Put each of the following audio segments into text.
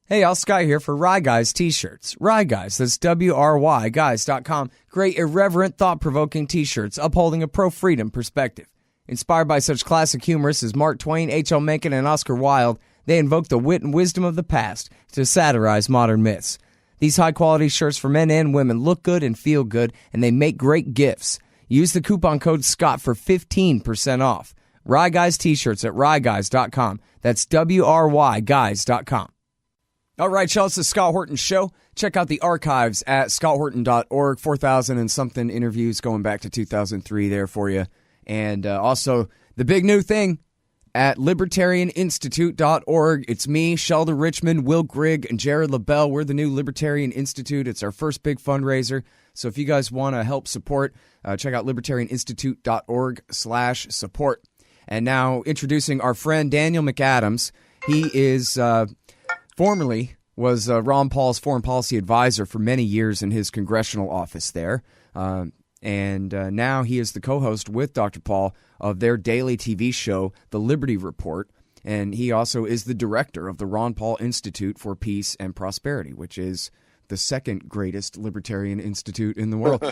Hey, Al Sky here for Rye Guys t-shirts. Rye Guys, that's W-R-Y, guys.com. Great, irreverent, thought-provoking t-shirts upholding a pro-freedom perspective. Inspired by such classic humorists as Mark Twain, H.L. Mencken, and Oscar Wilde, they invoke the wit and wisdom of the past to satirize modern myths. These high-quality shirts for men and women look good and feel good, and they make great gifts. Use the coupon code SCOTT for 15% off. Rye Guys t-shirts at ryeguys.com. That's W-R-Y guys.com. All right, y'all, it's the Scott Horton Show. Check out the archives at scotthorton.org. 4,000 and something interviews going back to 2003 there for you. And also, the big new thing at libertarianinstitute.org. It's me, Sheldon Richmond, Will Grigg, and Jared LaBelle. We're the new Libertarian Institute. It's our first big fundraiser. So if you guys want to help support, check out libertarianinstitute.org/support. And now introducing our friend Daniel McAdams. He is... formerly was Ron Paul's foreign policy advisor for many years in his congressional office there. And now he is the co-host with Dr. Paul of their daily TV show, The Liberty Report. And he also is the director of the Ron Paul Institute for Peace and Prosperity, which is the second greatest libertarian institute in the world.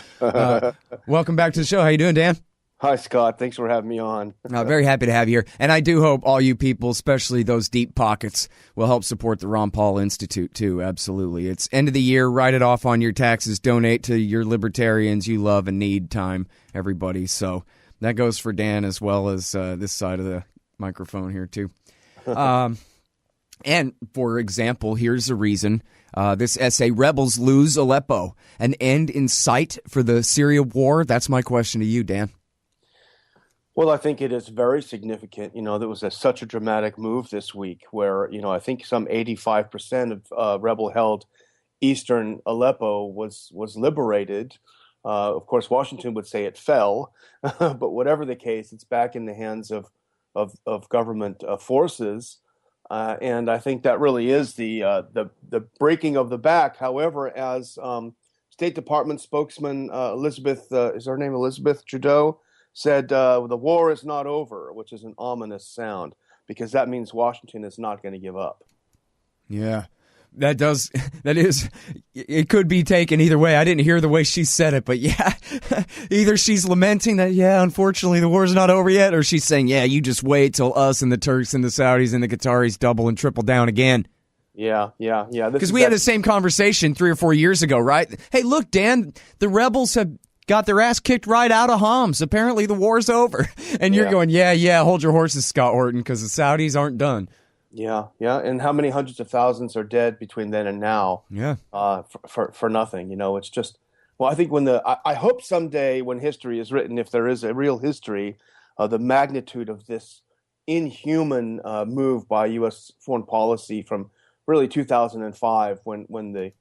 Welcome back to the show. How you doing, Dan? Hi, Scott. Thanks for having me on. Very happy to have you here. And I do hope all you people, especially those deep pockets, will help support the Ron Paul Institute, too. Absolutely. It's end of the year. Write it off on your taxes. Donate to your libertarians you love and need time, everybody. So that goes for Dan as well as this side of the microphone here, too. And, for example, here's the reason. This essay, Rebels Lose Aleppo, an end in sight for the Syria war. That's my question to you, Dan. Well, I think it is very significant. There was such a dramatic move this week where, I think some 85% of rebel-held eastern Aleppo was liberated. Of course, Washington would say it fell, but whatever the case, it's back in the hands of government forces. And I think that really is the breaking of the back. However, as State Department spokesman Elizabeth, is her name Elizabeth Trudeau, said the war is not over, which is an ominous sound because that means Washington is not going to give up. Yeah, that is, it could be taken either way. I didn't hear the way she said it, but yeah, either she's lamenting that, yeah, unfortunately the war's not over yet, or she's saying, yeah, you just wait till us and the Turks and the Saudis and the Qataris double and triple down again. Yeah. Because we had the same conversation 3 or 4 years ago, right? Hey, look, Dan, the rebels have got their ass kicked right out of Homs. Apparently the war's over. And you're going, yeah, hold your horses, Scott Horton, because the Saudis aren't done. Yeah. And how many hundreds of thousands are dead between then and now? Yeah. For nothing. It's just, well, I think I hope someday when history is written, if there is a real history, the magnitude of this inhuman move by U.S. foreign policy from really 2005 when the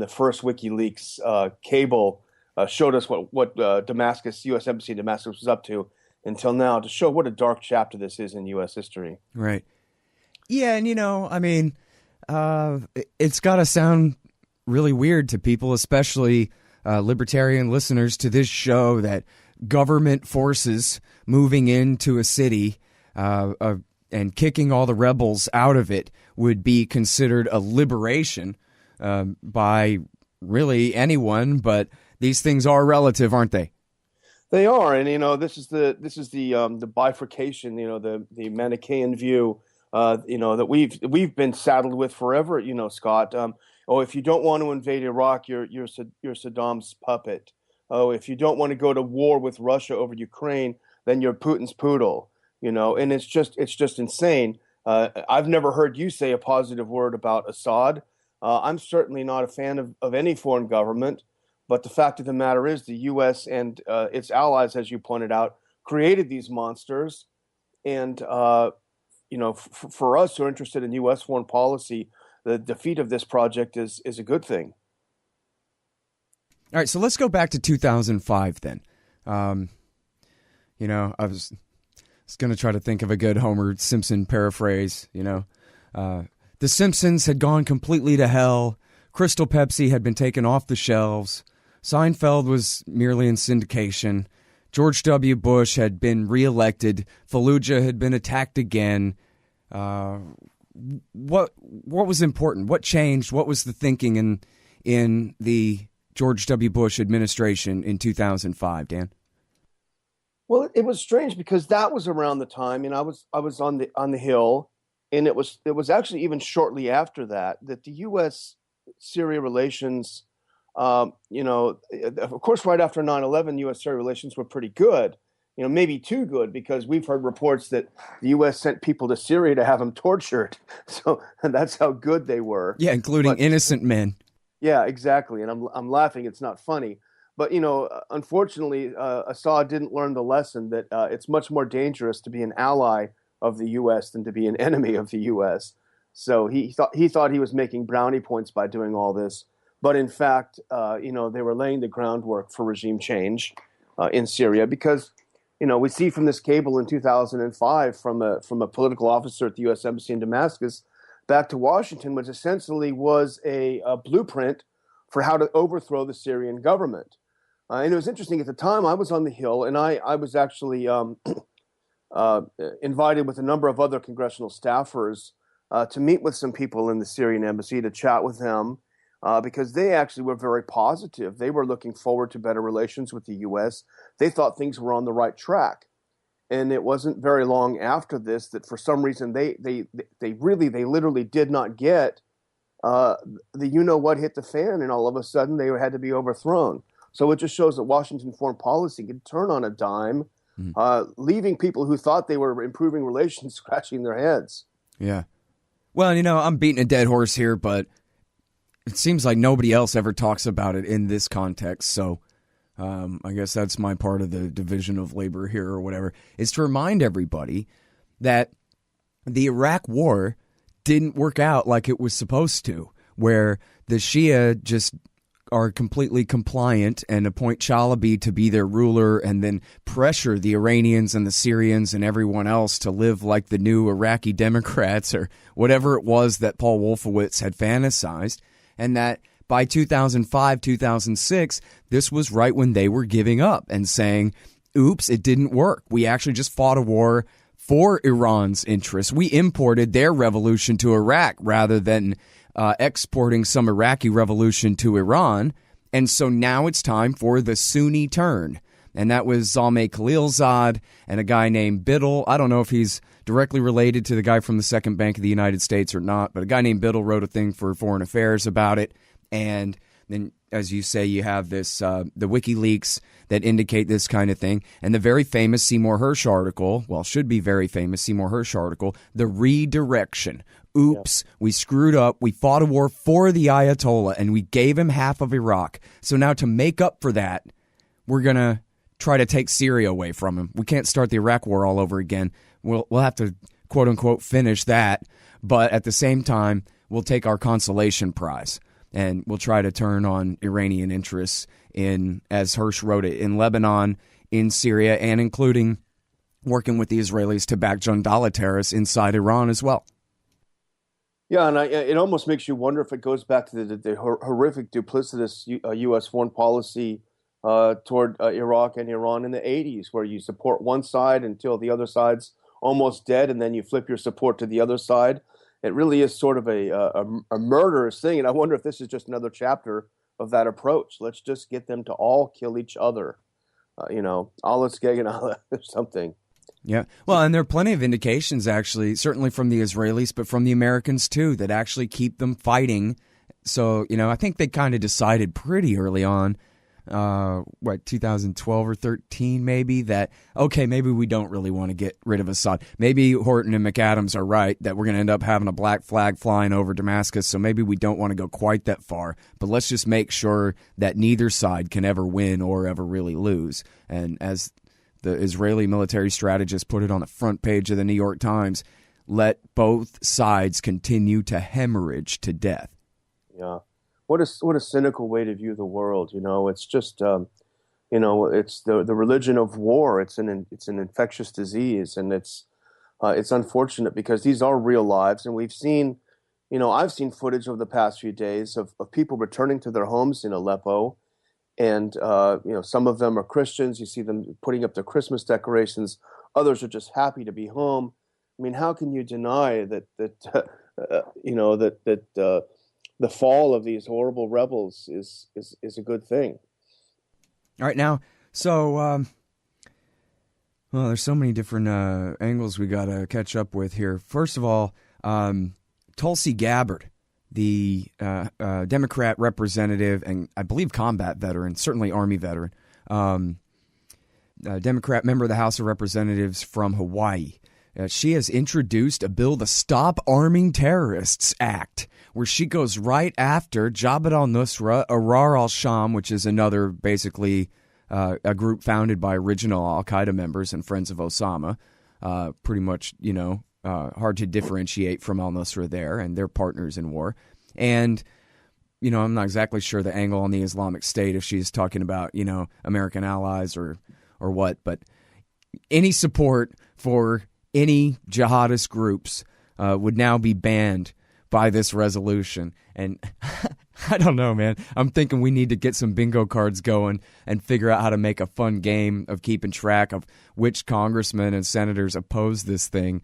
first WikiLeaks cable showed us what Damascus, U.S. Embassy in Damascus was up to until now, to show what a dark chapter this is in U.S. history. Right. Yeah, and it's got to sound really weird to people, especially libertarian listeners to this show, that government forces moving into a city and kicking all the rebels out of it would be considered a liberation by really anyone, but these things are relative, aren't they? They are, and this is the bifurcation, the Manichaean view, that we've been saddled with forever, Scott. If you don't want to invade Iraq, you're Saddam's puppet. If you don't want to go to war with Russia over Ukraine, then you're Putin's poodle. And it's just insane. I've never heard you say a positive word about Assad. I'm certainly not a fan of any foreign government. But the fact of the matter is the U.S. and its allies, as you pointed out, created these monsters. And, for us who are interested in U.S. foreign policy, the defeat of this project is a good thing. All right, so let's go back to 2005 then. I was going to try to think of a good Homer Simpson paraphrase, The Simpsons had gone completely to hell. Crystal Pepsi had been taken off the shelves. Seinfeld was merely in syndication. George W. Bush had been reelected. Fallujah had been attacked again. what was important? What changed? What was the thinking in the George W. Bush administration in 2005, Dan? Well, it was strange because that was around the time, and I was on the Hill, and it was actually even shortly after that the U.S. Syria relations, of course, right after 9/11, U.S. Syria relations were pretty good, maybe too good, because we've heard reports that the U.S. sent people to Syria to have them tortured. So and that's how good they were. Yeah, including innocent men. Yeah, exactly. And I'm laughing. It's not funny. But, unfortunately, Assad didn't learn the lesson that it's much more dangerous to be an ally of the U.S. than to be an enemy of the U.S. So he thought he was making brownie points by doing all this. But in fact, they were laying the groundwork for regime change in Syria because, we see from this cable in 2005 from a political officer at the U.S. Embassy in Damascus back to Washington, which essentially was a blueprint for how to overthrow the Syrian government. And it was interesting, at the time I was on the Hill, and I was actually invited with a number of other congressional staffers to meet with some people in the Syrian embassy to chat with them because they actually were very positive. They were looking forward to better relations with the U.S. They thought things were on the right track. And it wasn't very long after this that for some reason they literally did not get the you-know-what hit the fan, and all of a sudden they had to be overthrown. So it just shows that Washington foreign policy could turn on a dime, leaving people who thought they were improving relations scratching their heads. Yeah. Well, I'm beating a dead horse here, but it seems like nobody else ever talks about it in this context. So I guess that's my part of the division of labor here or whatever, is to remind everybody that the Iraq War didn't work out like it was supposed to, where the Shia just are completely compliant and appoint Chalabi to be their ruler and then pressure the Iranians and the Syrians and everyone else to live like the new Iraqi Democrats or whatever it was that Paul Wolfowitz had fantasized. And that by 2005, 2006, this was right when they were giving up and saying, oops, it didn't work. We actually just fought a war for Iran's interests. We imported their revolution to Iraq rather than exporting some Iraqi revolution to Iran. And so now it's time for the Sunni turn. And that was Zalmay Khalilzad and a guy named Biddle. I don't know if he's directly related to the guy from the Second Bank of the United States or not, but a guy named Biddle wrote a thing for Foreign Affairs about it. And then, as you say, you have this the WikiLeaks that indicate this kind of thing. And the very famous Seymour Hersh article, well, should be very famous Seymour Hersh article, The Redirection. Oops, we screwed up. We fought a war for the Ayatollah, and we gave him half of Iraq. So now to make up for that, we're going to try to take Syria away from him. We can't start the Iraq war all over again. We'll have to, quote unquote, finish that. But at the same time, we'll take our consolation prize. And we'll try to turn on Iranian interests in, as Hersh wrote it, in Lebanon, in Syria, and including working with the Israelis to back Jundallah terrorists inside Iran as well. Yeah, and it almost makes you wonder if it goes back to the horrific, duplicitous U.S. foreign policy toward Iraq and Iran in the 80s, where you support one side until the other side's almost dead, and then you flip your support to the other side. It really is sort of a murderous thing, and I wonder if this is just another chapter of that approach. Let's just get them to all kill each other, Allah's gegen Allah or something. Yeah, well, and there are plenty of indications, actually, certainly from the Israelis, but from the Americans, too, that actually keep them fighting. So, I think they kind of decided pretty early on, 2012 or 13 maybe, that, okay, maybe we don't really want to get rid of Assad. Maybe Horton and McAdams are right, that we're going to end up having a black flag flying over Damascus, so maybe we don't want to go quite that far. But let's just make sure that neither side can ever win or ever really lose. And as the Israeli military strategist put it on the front page of the New York Times, let both sides continue to hemorrhage to death. Yeah. What a cynical way to view the world. It's just, it's the religion of war. It's an infectious disease. And it's unfortunate because these are real lives. And we've seen, I've seen footage over the past few days of people returning to their homes in Aleppo. And, some of them are Christians. You see them putting up their Christmas decorations. Others are just happy to be home. I mean, how can you deny that the fall of these horrible rebels is a good thing. All right, now, so, well, there's so many different angles we got to catch up with here. First of all, Tulsi Gabbard, the Democrat representative and I believe combat veteran, certainly Army veteran, Democrat member of the House of Representatives from Hawaii. She has introduced a bill, the Stop Arming Terrorists Act, where she goes right after Jabhat al-Nusra, Ahrar al-Sham, which is another basically a group founded by original al-Qaeda members and friends of Osama. Pretty much, hard to differentiate from al-Nusra there, and they're partners in war. And, I'm not exactly sure the angle on the Islamic State, if she's talking about, American allies or what, but any support for any jihadist groups would now be banned by this resolution. And I don't know, man. I'm thinking we need to get some bingo cards going and figure out how to make a fun game of keeping track of which congressmen and senators oppose this thing.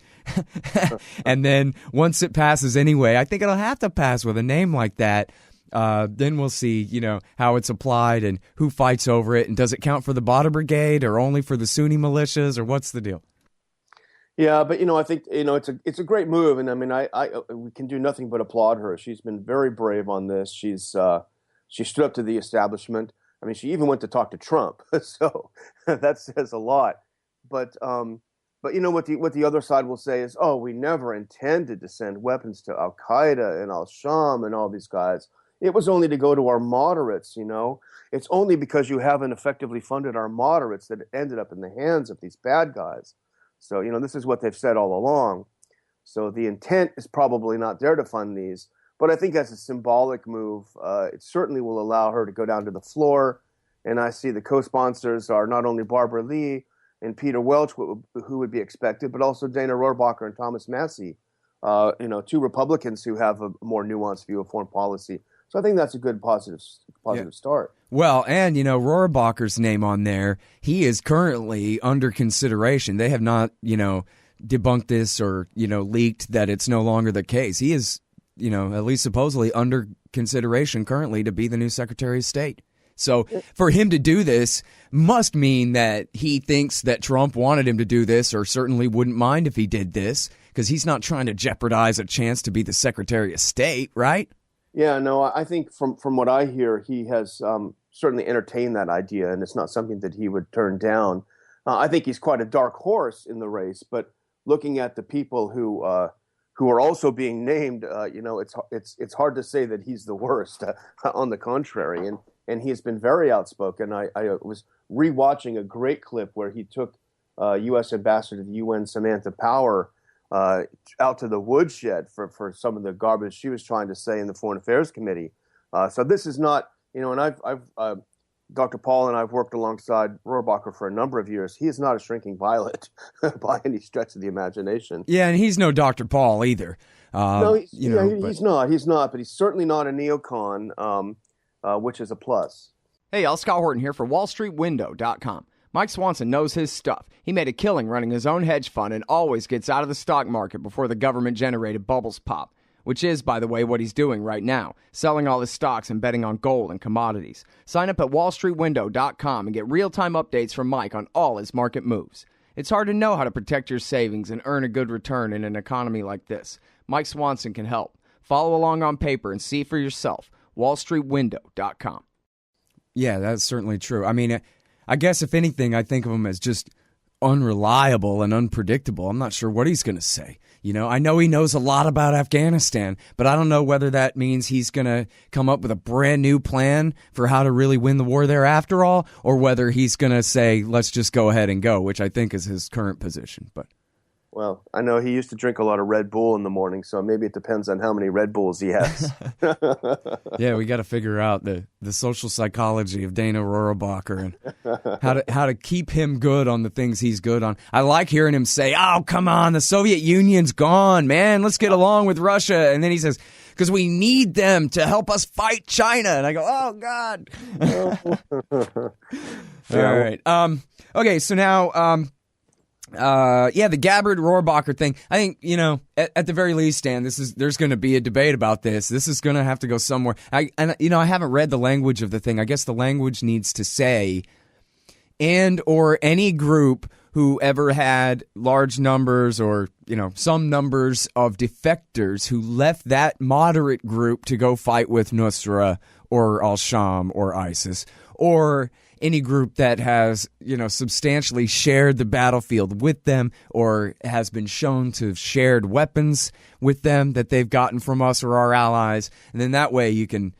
And then once it passes anyway, I think it'll have to pass with a name like that. Then we'll see, how it's applied and who fights over it. And does it count for the Badr Brigade or only for the Sunni militias, or what's the deal? Yeah, but I think it's a great move, and I mean we can do nothing but applaud her. She's been very brave on this. She stood up to the establishment. I mean, she even went to talk to Trump, so that says a lot. But what the other side will say is, oh, we never intended to send weapons to Al Qaeda and Al Sham and all these guys. It was only to go to our moderates. It's only because you haven't effectively funded our moderates that it ended up in the hands of these bad guys. So, this is what they've said all along. So the intent is probably not there to fund these. But I think as a symbolic move, it certainly will allow her to go down to the floor. And I see the co-sponsors are not only Barbara Lee and Peter Welch, who would be expected, but also Dana Rohrabacher and Thomas Massie, two Republicans who have a more nuanced view of foreign policy. So I think that's a good positive start. Well, and, Rohrbacher's name on there, he is currently under consideration. They have not, debunked this or, leaked that it's no longer the case. He is, at least supposedly under consideration currently to be the new Secretary of State. So for him to do this must mean that he thinks that Trump wanted him to do this, or certainly wouldn't mind if he did this, because he's not trying to jeopardize a chance to be the Secretary of State, right? Yeah, no, I think from what I hear, he has certainly entertained that idea, and it's not something that he would turn down. I think he's quite a dark horse in the race, but looking at the people who are also being named, it's hard to say that he's the worst. On the contrary, and he has been very outspoken. I was rewatching a great clip where he took U.S. Ambassador to the UN Samantha Power out to the woodshed for some of the garbage she was trying to say in the Foreign Affairs Committee. So this is not, and I've Dr. Paul and I've worked alongside Rohrbacher for a number of years. He is not a shrinking violet by any stretch of the imagination. Yeah, and he's no Dr. Paul either. No, he's not. He's not, but he's certainly not a neocon, which is a plus. Hey, y'all, Scott Horton here for WallStreetWindow.com. Mike Swanson knows his stuff. He made a killing running his own hedge fund and always gets out of the stock market before the government-generated bubbles pop, which is, by the way, what he's doing right now, selling all his stocks and betting on gold and commodities. Sign up at WallStreetWindow.com and get real-time updates from Mike on all his market moves. It's hard to know how to protect your savings and earn a good return in an economy like this. Mike Swanson can help. Follow along on paper and see for yourself. WallStreetWindow.com. Yeah, that's certainly true. I mean, I guess if anything, I think of him as just unreliable and unpredictable. I'm not sure what he's going to say. I know he knows a lot about Afghanistan, but I don't know whether that means he's going to come up with a brand new plan for how to really win the war there after all, or whether he's going to say, let's just go ahead and go, which I think is his current position. But well, I know he used to drink a lot of Red Bull in the morning, so maybe it depends on how many Red Bulls he has. Yeah, we got to figure out the social psychology of Dana Rohrabacher and how to keep him good on the things he's good on. I like hearing him say, "Oh, come on, the Soviet Union's gone, man. Let's get along with Russia." And then he says, "Because we need them to help us fight China." And I go, "Oh God." All right. Okay, so now. The Gabbard Rohrbacher thing. I think, at the very least, Dan, there's going to be a debate about this. This is going to have to go somewhere. I haven't read the language of the thing. I guess the language needs to say, and or any group who ever had large numbers or, some numbers of defectors who left that moderate group to go fight with Nusra or al-Sham or ISIS, or any group that has, substantially shared the battlefield with them or has been shown to have shared weapons with them that they've gotten from us or our allies. And then that way you can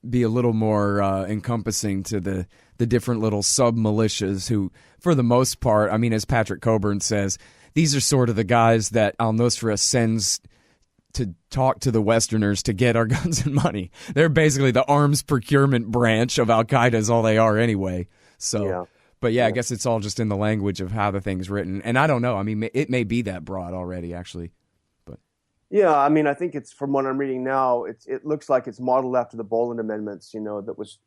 be a little more encompassing to the different little sub-militias who, for the most part, as Patrick Coburn says, these are sort of the guys that al-Nusra sends to talk to the Westerners to get our guns and money. They're basically the arms procurement branch of Al-Qaeda is all they are anyway. So, yeah. But I guess it's all just in the language of how the thing's written. And I don't know. It may be that broad already, actually. But yeah, I think it's, from what I'm reading now, it looks like it's modeled after the Boland amendments, that was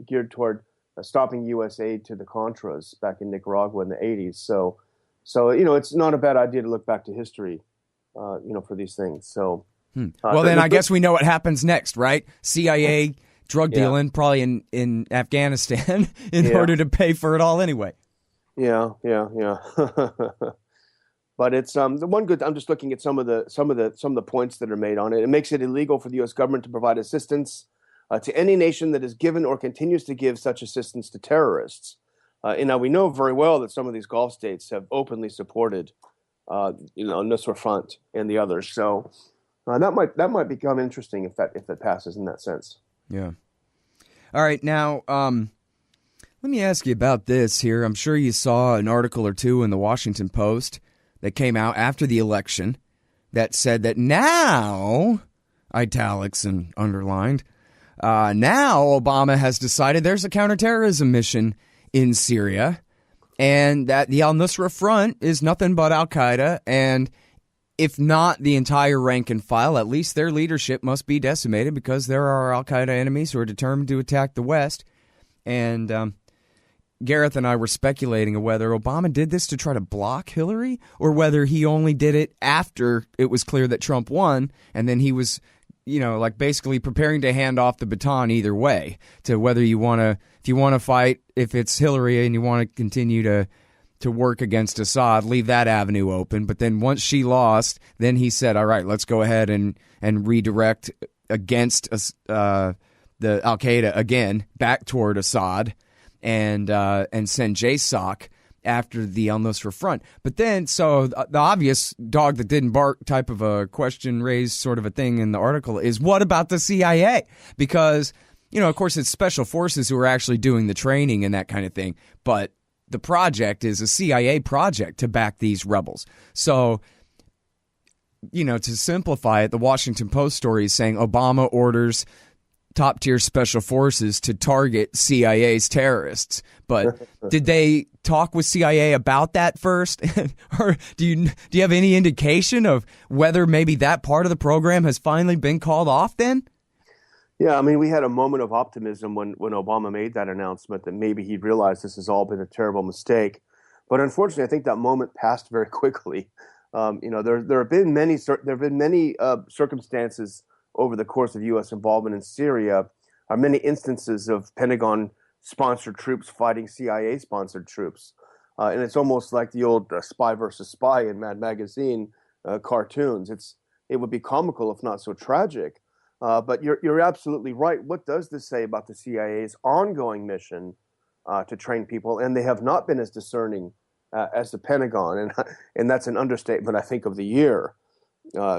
geared toward stopping U.S. aid to the Contras back in Nicaragua in the 80s. So it's not a bad idea to look back to history. For these things. So, well, then I guess we know what happens next, right? CIA drug dealing, probably in Afghanistan, in order to pay for it all anyway. Yeah. But it's the one good. I'm just looking at some of the points that are made on it. It makes it illegal for the U.S. government to provide assistance to any nation that has given or continues to give such assistance to terrorists. And now we know very well that some of these Gulf states have openly supported Nusra Front and the others. So that might become interesting if that passes in that sense. Yeah. All right. Now, let me ask you about this here. I'm sure you saw an article or two in the Washington Post that came out after the election that said that now, italics and underlined, now Obama has decided there's a counterterrorism mission in Syria, and that the al-Nusra Front is nothing but al-Qaeda, and if not the entire rank and file, at least their leadership must be decimated because there are al-Qaeda enemies who are determined to attack the West. And Gareth and I were speculating whether Obama did this to try to block Hillary or whether he only did it after it was clear that Trump won, and then he was, basically preparing to hand off the baton either way, to whether if you want to fight, if it's Hillary and you want to continue to work against Assad, leave that avenue open. But then once she lost, then he said, all right, let's go ahead and redirect against the Al-Qaeda again back toward Assad and send JSOC after the al-Nusra Front. But then, so the obvious dog that didn't bark type of a question raised sort of a thing in the article is, what about the CIA? Because, of course, it's special forces who are actually doing the training and that kind of thing. But the project is a CIA project to back these rebels. So, to simplify it, the Washington Post story is saying Obama orders top-tier special forces to target CIA's terrorists. But did they talk with CIA about that first? Or do you have any indication of whether maybe that part of the program has finally been called off then? Yeah, we had a moment of optimism when Obama made that announcement that maybe he'd realized this has all been a terrible mistake. But unfortunately, I think that moment passed very quickly. There have been many circumstances over the course of U.S. involvement in Syria, are many instances of Pentagon-sponsored troops fighting CIA-sponsored troops. And it's almost like the old spy versus spy in Mad Magazine cartoons. It would be comical if not so tragic. But you're absolutely right. What does this say about the CIA's ongoing mission to train people? And they have not been as discerning as the Pentagon. And that's an understatement, I think, of the year.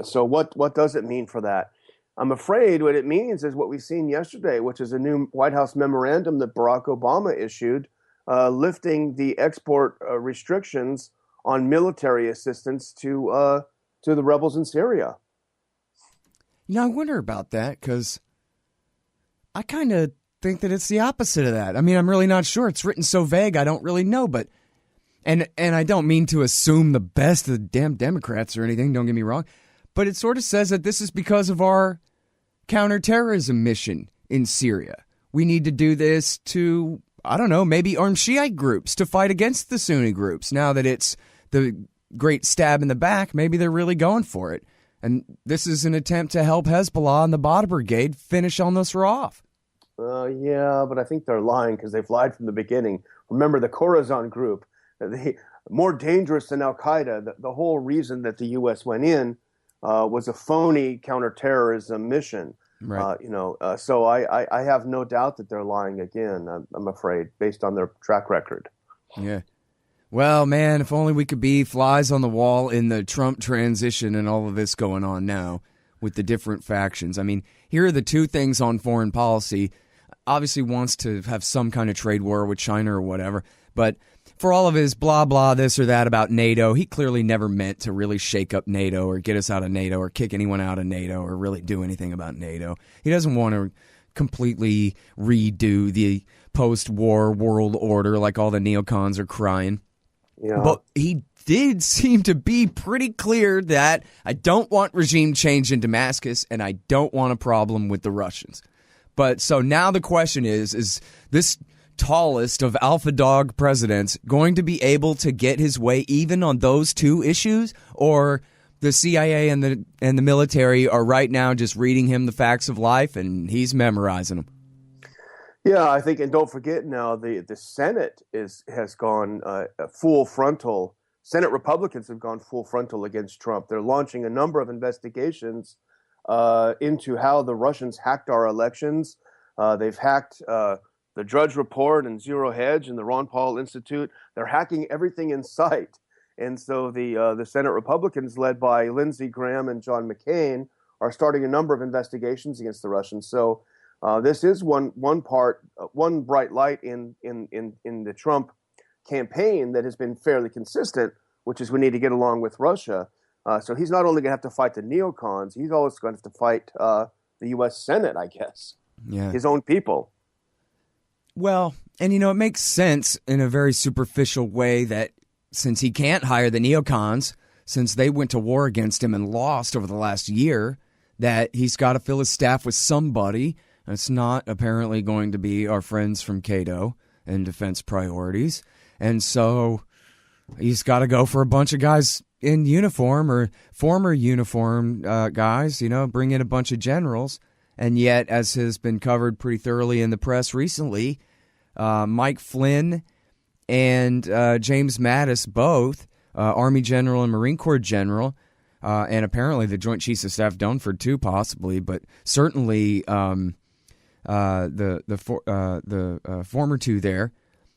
So what does it mean for that? I'm afraid what it means is what we've seen yesterday, which is a new White House memorandum that Barack Obama issued, lifting the export restrictions on military assistance to the rebels in Syria. I wonder about that because I kind of think that it's the opposite of that. I'm really not sure. It's written so vague, I don't really know. But and I don't mean to assume the best of the damn Democrats or anything. Don't get me wrong. But it sort of says that this is because of our counterterrorism mission in Syria. We need to do this to, I don't know, maybe arm Shiite groups to fight against the Sunni groups now that it's the great stab in the back, maybe they're really going for it. And this is an attempt to help Hezbollah and the Badr Brigade finish al-Nusra off. Yeah, but I think they're lying because they've lied from the beginning. Remember, the Khorasan group, more dangerous than Al-Qaeda. The whole reason that the U.S. went in was a phony counterterrorism mission. Right. So I have no doubt that they're lying again, I'm afraid, based on their track record. Yeah. Well, man, if only we could be flies on the wall in the Trump transition and all of this going on now with the different factions. I mean, here are the two things on foreign policy. Obviously wants to have some kind of trade war with China or whatever, but for all of his blah, blah, this or that about NATO, he clearly never meant to really shake up NATO or get us out of NATO or kick anyone out of NATO or really do anything about NATO. He doesn't want to completely redo the post-war world order like all the neocons are crying. Yeah. But he did seem to be pretty clear that I don't want regime change in Damascus and I don't want a problem with the Russians. But so now the question is this tallest of alpha dog presidents going to be able to get his way even on those two issues, or the CIA and the military are right now just reading him the facts of life and he's memorizing them? Yeah, I think, and don't forget now, the Senate has gone full frontal. Senate Republicans have gone full frontal against Trump. They're launching a number of investigations into how the Russians hacked our elections. They've hacked the Drudge Report and Zero Hedge and the Ron Paul Institute. They're hacking everything in sight. And so the Senate Republicans, led by Lindsey Graham and John McCain, are starting a number of investigations against the Russians. So this is one bright light in the Trump campaign that has been fairly consistent, which is we need to get along with Russia. So he's not only going to have to fight the neocons, he's also going to have to fight the U.S. Senate, I guess. Yeah. His own people. Well, and it makes sense in a very superficial way that since he can't hire the neocons, since they went to war against him and lost over the last year, that he's got to fill his staff with somebody. It's not apparently going to be our friends from Cato and Defense Priorities. And so he's got to go for a bunch of guys in uniform or former uniform guys, bring in a bunch of generals. And yet, as has been covered pretty thoroughly in the press recently, Mike Flynn and James Mattis, both Army General and Marine Corps General, and apparently the Joint Chiefs of Staff Dunford too, possibly, but certainly the former two there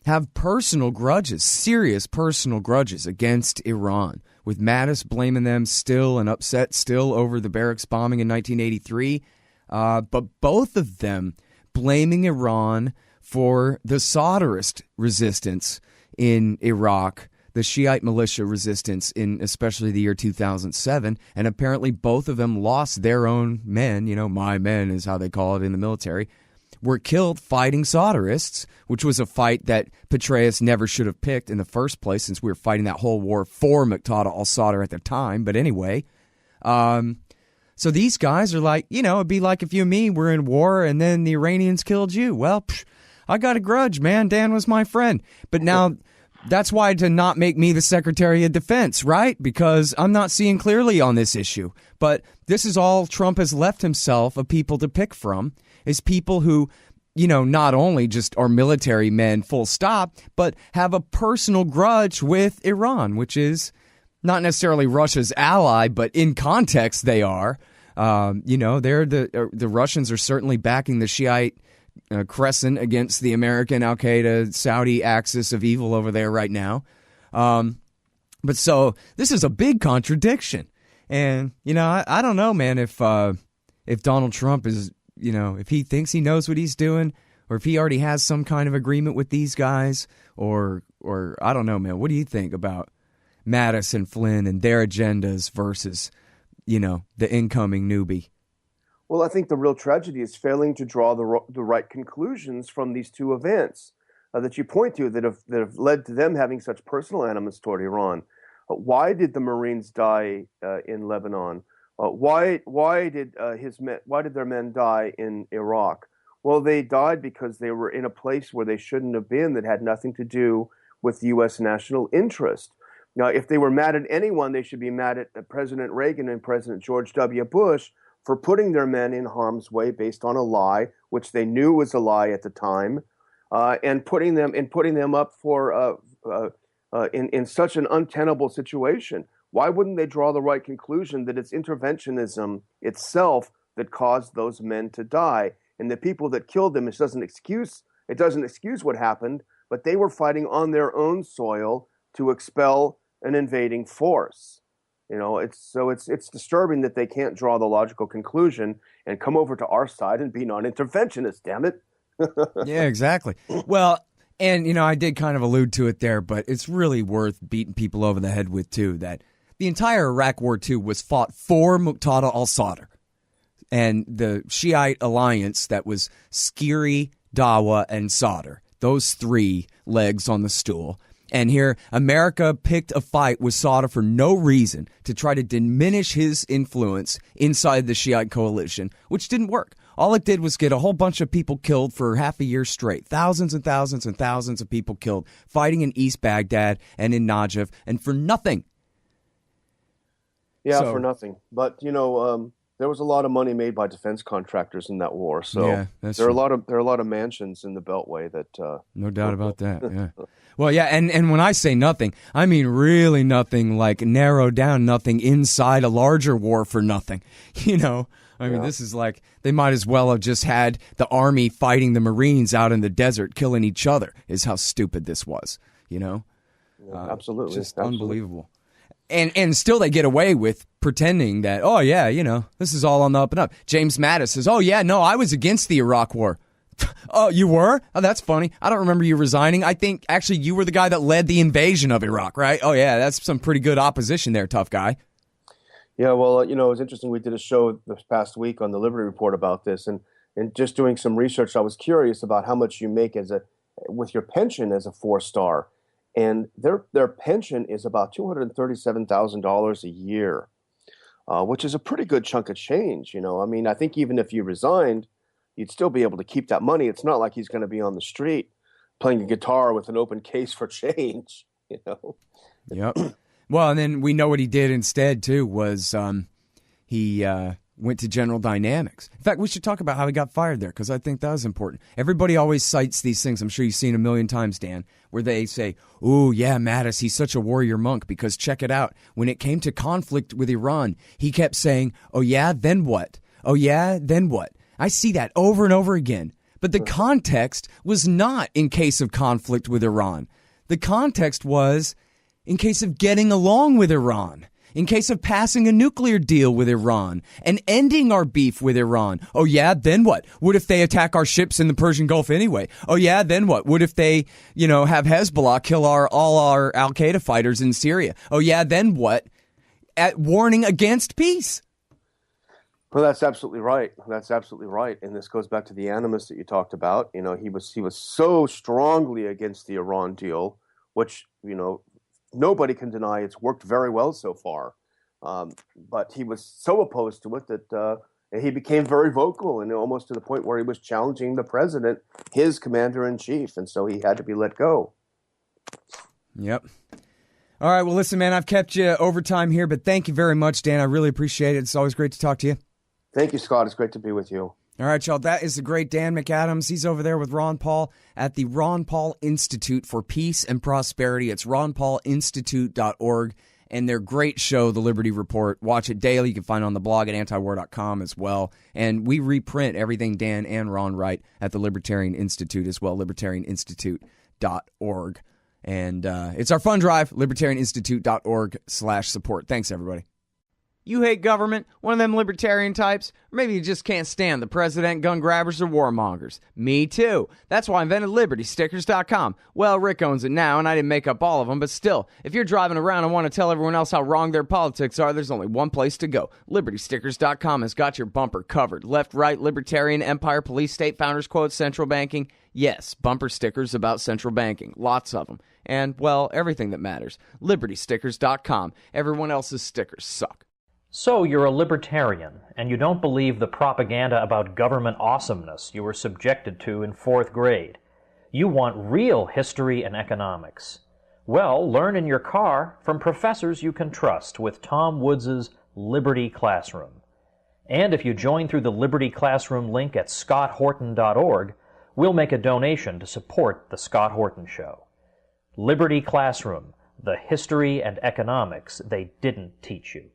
have personal grudges, serious personal grudges against Iran, with Mattis blaming them still and upset still over the barracks bombing in 1983. But both of them blaming Iran for the Sadrist resistance in Iraq, the Shiite militia resistance in especially the year 2007. And apparently both of them lost their own men, my men is how they call it in the military, were killed fighting Sadrists, which was a fight that Petraeus never should have picked in the first place since we were fighting that whole war for Muqtada al-Sadr at the time. But anyway, so these guys are like, it'd be like if you and me were in war and then the Iranians killed you. Well, I got a grudge, man. Dan was my friend. But now that's why to not make me the Secretary of Defense, right? Because I'm not seeing clearly on this issue. But this is all Trump has left himself of people to pick from, is people who, not only just are military men full stop, but have a personal grudge with Iran, which is not necessarily Russia's ally, but in context they are. They're the Russians are certainly backing the Shiite crescent against the American Al-Qaeda Saudi axis of evil over there right now. But so this is a big contradiction. And, I don't know, man, if Donald Trump is, if he thinks he knows what he's doing, or if he already has some kind of agreement with these guys, or I don't know, man, what do you think about Mattis and Flynn and their agendas versus, the incoming newbie? Well, I think the real tragedy is failing to draw the right conclusions from these two events that you point to that have led to them having such personal animus toward Iran. Why did the Marines die in Lebanon? Why did their men die in Iraq? Well, they died because they were in a place where they shouldn't have been, that had nothing to do with U.S. national interest. Now, if they were mad at anyone, they should be mad at President Reagan and President George W. Bush for putting their men in harm's way based on a lie, which they knew was a lie at the time, and putting them up for in such an untenable situation. Why wouldn't they draw the right conclusion that it's interventionism itself that caused those men to die, and the people that killed them? It doesn't excuse what happened, but they were fighting on their own soil to expel an invading force. It's disturbing that they can't draw the logical conclusion and come over to our side and be non-interventionists. Damn it! Yeah, exactly. Well, and I did kind of allude to it there, but it's really worth beating people over the head with too. That the entire Iraq War II was fought for Muqtada al-Sadr and the Shiite alliance that was Skiri, Dawa, and Sadr. Those three legs on the stool. And here, America picked a fight with Sadr for no reason to try to diminish his influence inside the Shiite coalition, which didn't work. All it did was get a whole bunch of people killed for half a year straight. Thousands and thousands and thousands of people killed, fighting in East Baghdad and in Najaf, and for nothing. Yeah, for nothing. But, there was a lot of money made by defense contractors in that war. So yeah, there are a lot of mansions in the Beltway that no doubt about that. Yeah. Well, yeah, and when I say nothing, I mean really nothing, like narrowed down nothing inside a larger war for nothing. I mean, This is like they might as well have just had the army fighting the Marines out in the desert, killing each other. Is how stupid this was. Yeah, absolutely, just unbelievable. And still they get away with pretending that, oh, yeah, this is all on the up and up. James Mattis says, oh, yeah, no, I was against the Iraq War. Oh, you were? Oh, that's funny. I don't remember you resigning. I think, actually, you were the guy that led the invasion of Iraq, right? Oh, yeah, that's some pretty good opposition there, tough guy. Yeah, well, it was interesting. We did a show this past week on the Liberty Report about this. And just doing some research, I was curious about how much you make with your pension as a 4-star. And their pension is about $237,000 a year, which is a pretty good chunk of change. I mean, I think even if you resigned, you'd still be able to keep that money. It's not like he's going to be on the street playing a guitar with an open case for change. Yep. Well, and then we know what he did instead too was he went to General Dynamics. In fact, we should talk about how he got fired there, because I think that was important. Everybody always cites these things. I'm sure you've seen a million times, Dan, where they say, oh, yeah, Mattis, he's such a warrior monk, because check it out. When it came to conflict with Iran, he kept saying, oh, yeah, then what? Oh, yeah, then what? I see that over and over again. But the context was not in case of conflict with Iran. The context was in case of getting along with Iran. In case of passing a nuclear deal with Iran and ending our beef with Iran. Oh, yeah, then what? What if they attack our ships in the Persian Gulf anyway? Oh, yeah, then what? What if they, have Hezbollah kill all our al-Qaeda fighters in Syria? Oh, yeah, then what? At warning against peace. Well, that's absolutely right. That's absolutely right. And this goes back to the animus that you talked about. He was so strongly against the Iran deal, which, nobody can deny it's worked very well so far. But he was so opposed to it that he became very vocal, and almost to the point where he was challenging the president, his commander-in-chief, and so he had to be let go. Yep. All right, well, listen, man, I've kept you overtime here, but thank you very much, Dan. I really appreciate it. It's always great to talk to you. Thank you, Scott. It's great to be with you. All right, y'all, that is the great Dan McAdams. He's over there with Ron Paul at the Ron Paul Institute for Peace and Prosperity. It's ronpaulinstitute.org, and their great show, The Liberty Report. Watch it daily. You can find it on the blog at antiwar.com as well. And we reprint everything Dan and Ron write at the Libertarian Institute as well, libertarianinstitute.org. And it's our fund drive, libertarianinstitute.org/support. Thanks, everybody. You hate government, one of them libertarian types, or maybe you just can't stand the president, gun grabbers, or warmongers. Me too. That's why I invented LibertyStickers.com. Well, Rick owns it now, and I didn't make up all of them, but still, if you're driving around and want to tell everyone else how wrong their politics are, there's only one place to go. LibertyStickers.com has got your bumper covered. Left, right, libertarian, empire, police, state, founders quote, central banking. Yes, bumper stickers about central banking. Lots of them. And, well, everything that matters. LibertyStickers.com. Everyone else's stickers suck. So you're a libertarian, and you don't believe the propaganda about government awesomeness you were subjected to in 4th grade. You want real history and economics. Well, learn in your car from professors you can trust with Tom Woods' Liberty Classroom. And if you join through the Liberty Classroom link at scotthorton.org, we'll make a donation to support The Scott Horton Show. Liberty Classroom, the history and economics they didn't teach you.